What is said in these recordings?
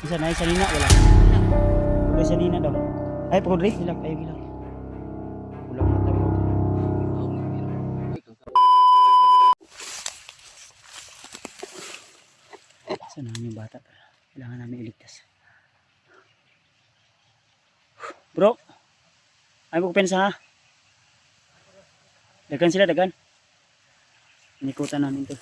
Isa na isa nina wala. Wala sa nina daw. Ay pagod rin. Hilak kayo hilak. Ulang mata bro. Sana yung bata. Kailangan namin iligtas. Bro. Ay mo pensa ha. Dagan sila dagan. Inikutan namin to.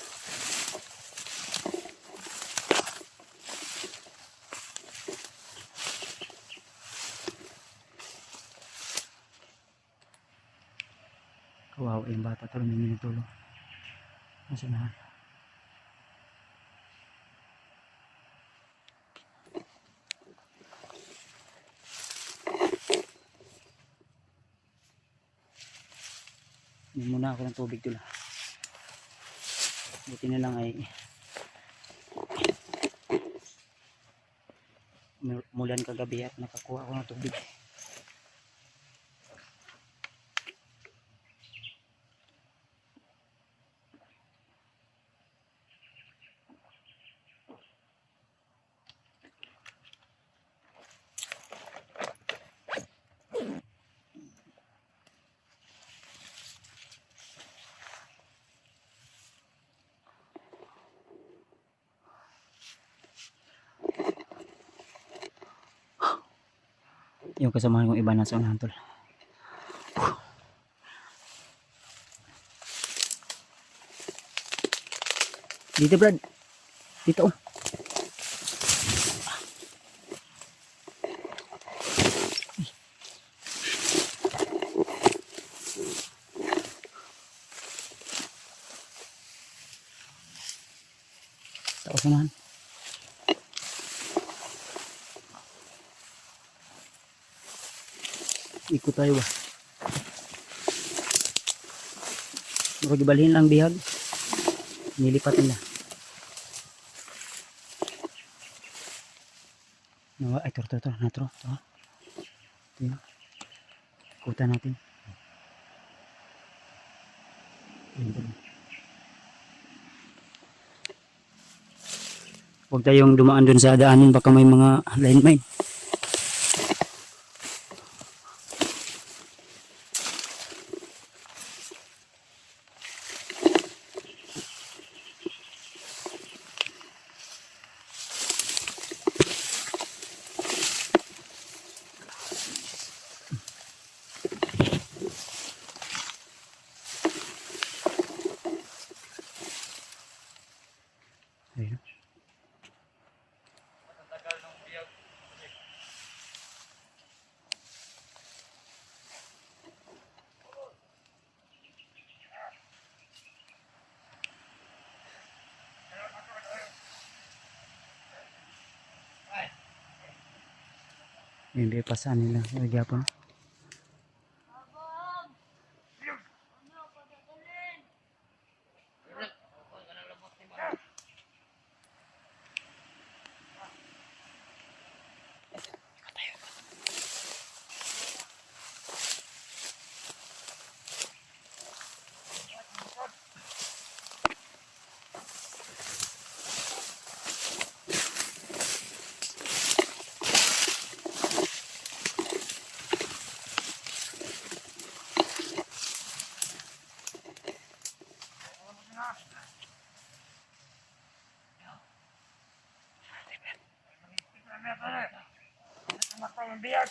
Kawawa yung bata to, humingi ng tulong. Nasanahan. Hindi muna ako ng tubig doon. Buti na lang ay mulan kagabi at nakakuha ako ng tubig. Yung kasamahan kong iba nasa unahan tol. Dito Brad. Dito oh. Sa unahan. Ikot tayo ba? Gibalhin lang bihag. Nilipat nila. Nawa, ay ito. Ito yun. Ikutan natin. Huwag tayong dumaan dun sa daanin, baka may mga landmine. Ayun. Hindi pasan nila lagi apa. Biar.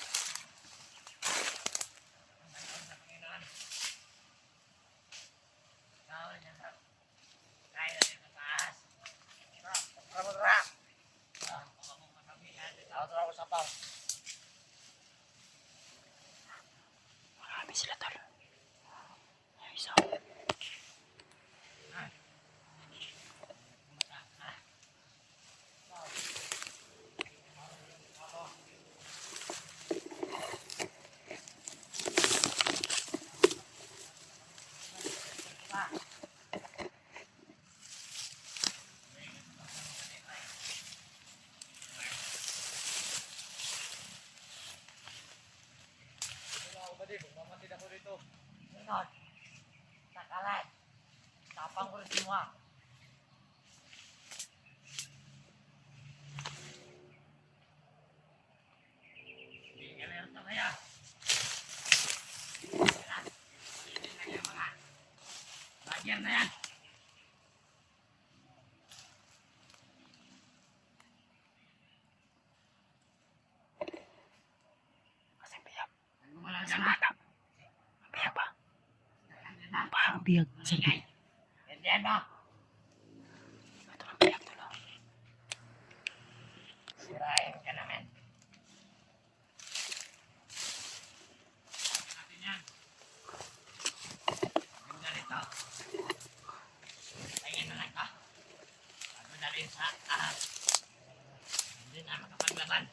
Marami sila tol. Isa. Mamatid ako dito. Sunod. Nakalat. Tapang ko rin semua. Yan na yan. Kasing biyak. Wala dyan ha. Ang biyak ba? Ang biyak. Sige. Hindi mo. Ito ang biyak to lang. Sirain ka naman. Natin yan. Ang ganito. Tingin na lang ka. Bago na rin sa ahas. Hindi na makapaglaban.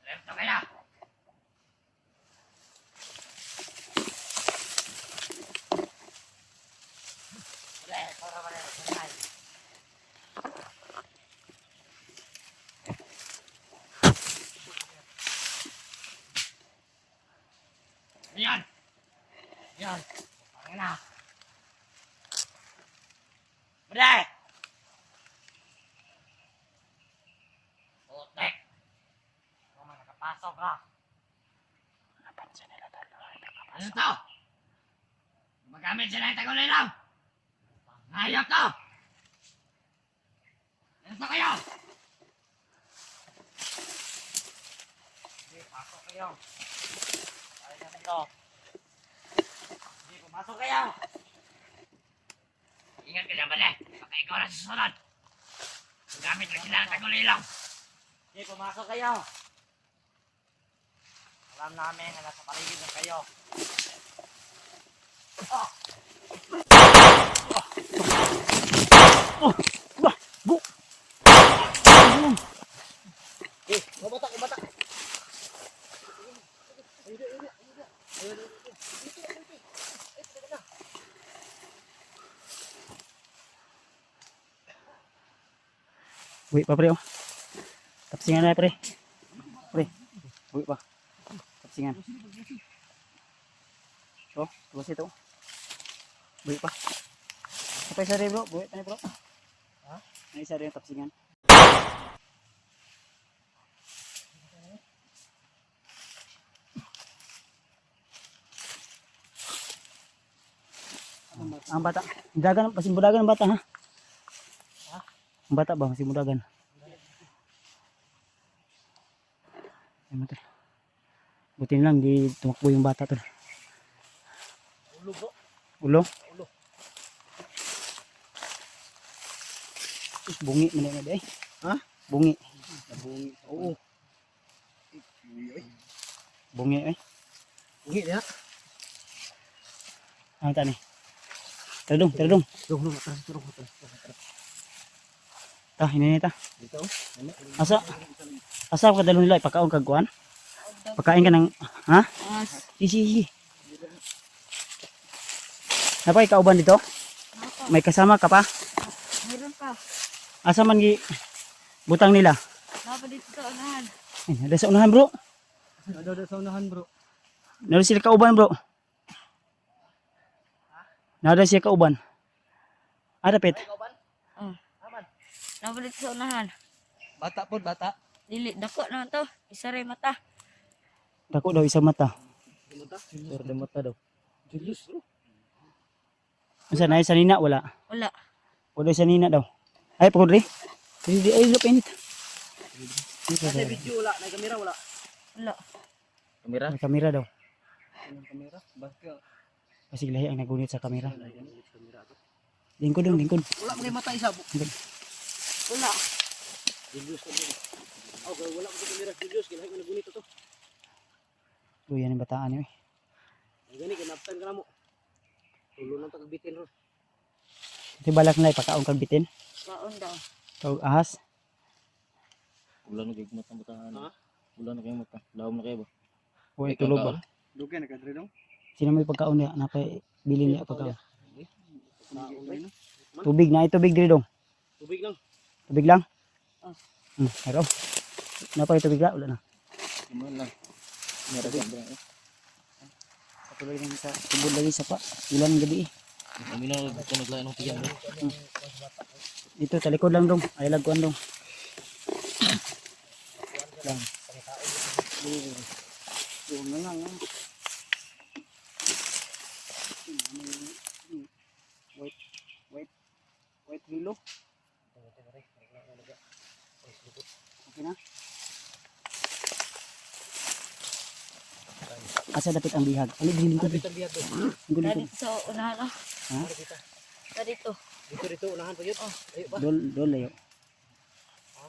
Lento kaya. Yan. Yan. Parang na. Berde! Putek! Kung nakapasok ka. Napansin nila dalawa. Ano to? Gumagamit sila ng tagulilaw. Hayop to! Ano to kayo? Sige, pasok kayo. Kaya natin to. Sige, pumasok kayo. Ingat ka naman eh. Baka ikaw na susunod. Gumagamit na sila ng tagulilaw. Sige, pumasok kayo. Alam namin na nasa paligid na kayo. Kumata, kumata. Uwi pa pre oh. Tapsingan na pre. Pre. Uwi pa. Tapsingan. Oh, tuwas ito. Uwi pa. Apa isa rin bro? Uwi pa bro. Ha? May isa rin tapsingan. Ang bata. Mudagan, masih mudagan ang bata ha? Ang bata ba? Masih mudagan. Ay mati. Buti lang di tumakbo yung bata to. Ulo bro. Ulo? Ulo. Bungi man na day. Ha? Bungi. Bungi. Oo. Bungi eh. Bungi dia. Ano tani? Terdung, terdung. Dong, terus. Tah, ini ta. Dito. Asa ka dalon nila ipakaon kag kuan? Pakain ka ng ha? Sige. Napay kauban dito? May kasama ka pa? Meron pa. Asa man gi butang nila? Napa dito sa unahan. Ay, nada sa unahan bro. Ada sa unahan bro. Nada sila kauban bro. Nada siya kauban. Ada pet. Oh. Napa dito sa unahan. Bata po, bata. Dili, dako naman to. Isa rin mata. Dako daw isang mata. Sir, mata daw. Julius bro. Asa na sa nina wala. Wala. Wala sa nina daw. Ay pagod ri. Hindi ay look init. Sa video wala, may kamera wala. Wala. Kamera? May kamera daw. Kamera? Basta. Kasi lahi ang nagunit sa kamera. Lingkod dong, lingkod. Wala may mata isa. Wala. Julius ko dito. Okay, wala ko kamera Julius, kailangan ko nagunito to. Luyan ang bataan niyo eh. Gani kinaptan ka na mo. Tulo nang tagabitin ro. Ito balak nila ipakaon kag bitin. Kaon daw. Kag ahas. Ulan na kayo mata-matahan. Ha? Ulan na kayo mata. Lawom na kayo ba? Uy, tulog ba? Dugay na kadre dong. Sino may pagkaon niya? Napay bilin niya pagkaon. Naon Tubig na, tubig diri dong. Tubig lang. Tubig lang. Ah. Pero napay tubig la, wala na. Gimana lang. Meron ka ba? Patuloy lang sa tubod lagi sa pa. Ilan ang gabi eh. Kami na naglain ng tiyan. Dito talikod lang dong. Ay lagkuan dong. Lang. Yung nga nga. White hilo. Okay na. Asa dapat ang bihag? Ano giling ko? Dito biya to. Dari sa unahan ah. Ha? Dari to. Dito unahan pa yun. Ayo ba? Dol layo.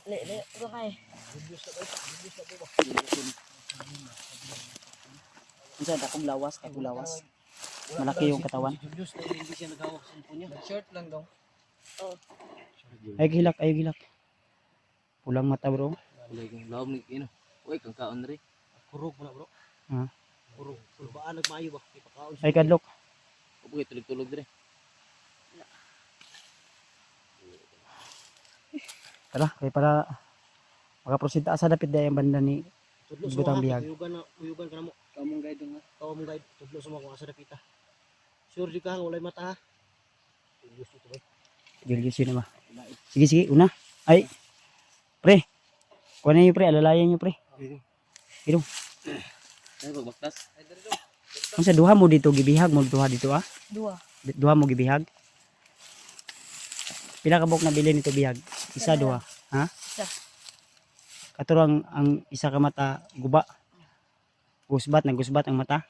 Le, gamay. Julius na ba? Julius na ba? Unsa dakong lawas, kay lawas. Malaki yung katawan. Si Julius na hindi siya naghawak sa cellphone niya. Short lang daw. Oh. Ay gilak. Pulang mata bro. Kulay kong laom ni Kino. Uy, kang kaon rin. Kurog mo na bro. Ha? Kurog. Kulbaan nagmayo ba? Ipakaon Ay kadlok. Uy, tulog-tulog rin. Tara, kay para makaproceed ta sa dapit dayang banda ni Tudlo Butang sa mga bihag. uyugan ka na mo. Kamong guide nga. Kamong guide. Tudlo sa mga kung asa dapita. Sure di ka ang walay mata ha. Julius ito ba? Julius yun ba? Sige, una. Ay, pre. Kuha na yun pre, alalayan nyo pre. Ay, pagbaktas. Kung sa duha mo dito, gibihag mo dito ah. Dua. Duha mo gibihag. Pila ka bok na bili nito bihag? Isa, duha. Ha? Isa. Katurang ang isa ka mata, guba. Gusbat ang mata.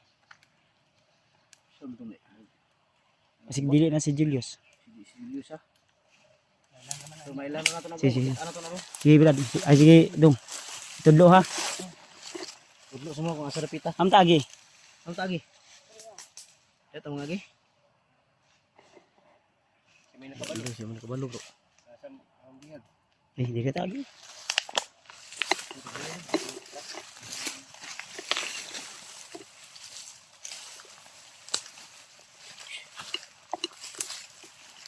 Kasi dili na si Julius. Si Julius ha. So may ilan na nato na bro. Sige. Ano to na bro? Sige, Brad. Ay, sige, dong. Tudlo ha. Tudlo sa mga kung asa dapita. Am tagi. Ang tagi. Ito mga agi. May nakabalo. Siya mo nakabalo bro. Sa ang bihag. Di ka tagi.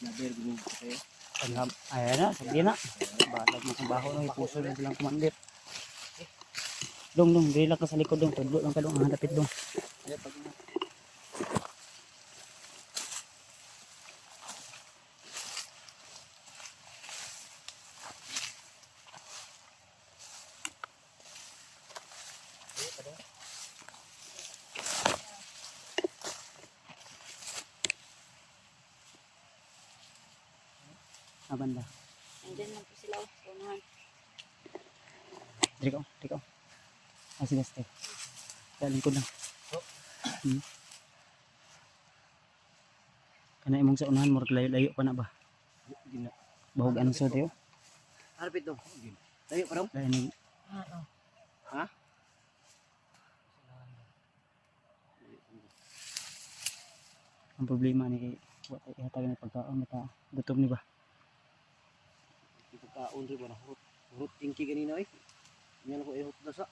Naber gud kayo. Ayan na, sabi na. Balag mo sa baho na, ipuso na silang kumandir. Dong, dili lang ka sa likod dong. Tudlo lang ka dong, ang dapit dong. Banda. Nandiyan lang po sila oh, sa unahan. Dito ka. Ah, sige, stay. Dalhin ko lang. Kana imong sa unahan, murag layo-layo pa na ba? Gina. Bahog ano sa tayo? Harapit dong. Tayo pa dong. Dahil nag... Ano? Ha? Ang problema ni kay wala ihatag na pagkaon mata gutom ni ba? Ipagkaon rin ba na hurot tingki ganina eh. Yan ako ihot na sa.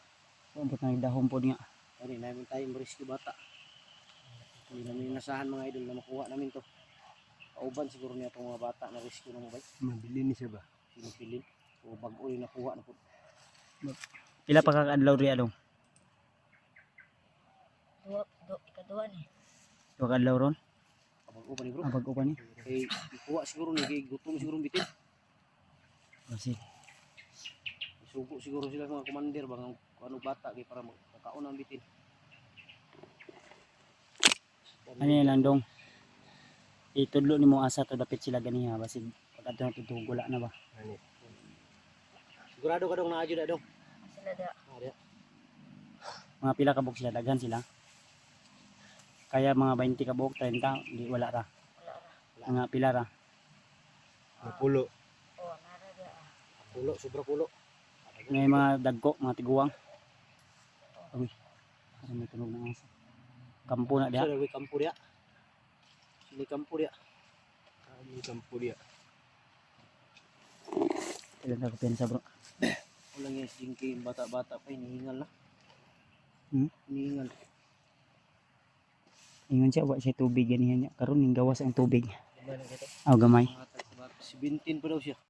Ambot na dahon pod nga. Ano namin tayong rescue bata. Hindi namin inasahan mga idol na makuha namin to. Kauban siguro niya itong mga bata na rescue na mabay. Mabili ni siya ba? Sinipilin. O bago rin nakuha na po. Pila pa ka adlaw ri adong? Ikaduha ni. Duha ka adlaw ron? Bago pa ni bro. Abag upa ni. Kay ikuha siguro ni kay gutom siguro bitin. Kasi Sugo siguro sila mga commander bang ano bata kay para magkakaon ang bitin. ano yan lang dong. Itudlo ni mo asa to dapit sila ganiha basig pag adto na tutug wala na ba? Sigurado ka dong naadyo na dong. Sila da. Mga pila ka buok sila daghan sila. Kaya mga 20 ka buok 30 di wala ra. Mga pila ra. Pulo. Oh, nara da. Pulo, sobra pulo. May mga dagko, mga tiguang. Uy. Ano may tunog ng asa. Kampo na diha. Sa dawi kampo dia. Sini kampo dia. Kami kampo dia. Ilan ka pensa bro? Ulang yung singki bata-bata pa hinihingal na. Hinihingal. Ingon siya wa siya tubig ganihan niya. Karon ning gawas ang tubig. Gamay lang ito. Aw gamay. Si Bintin pa daw siya.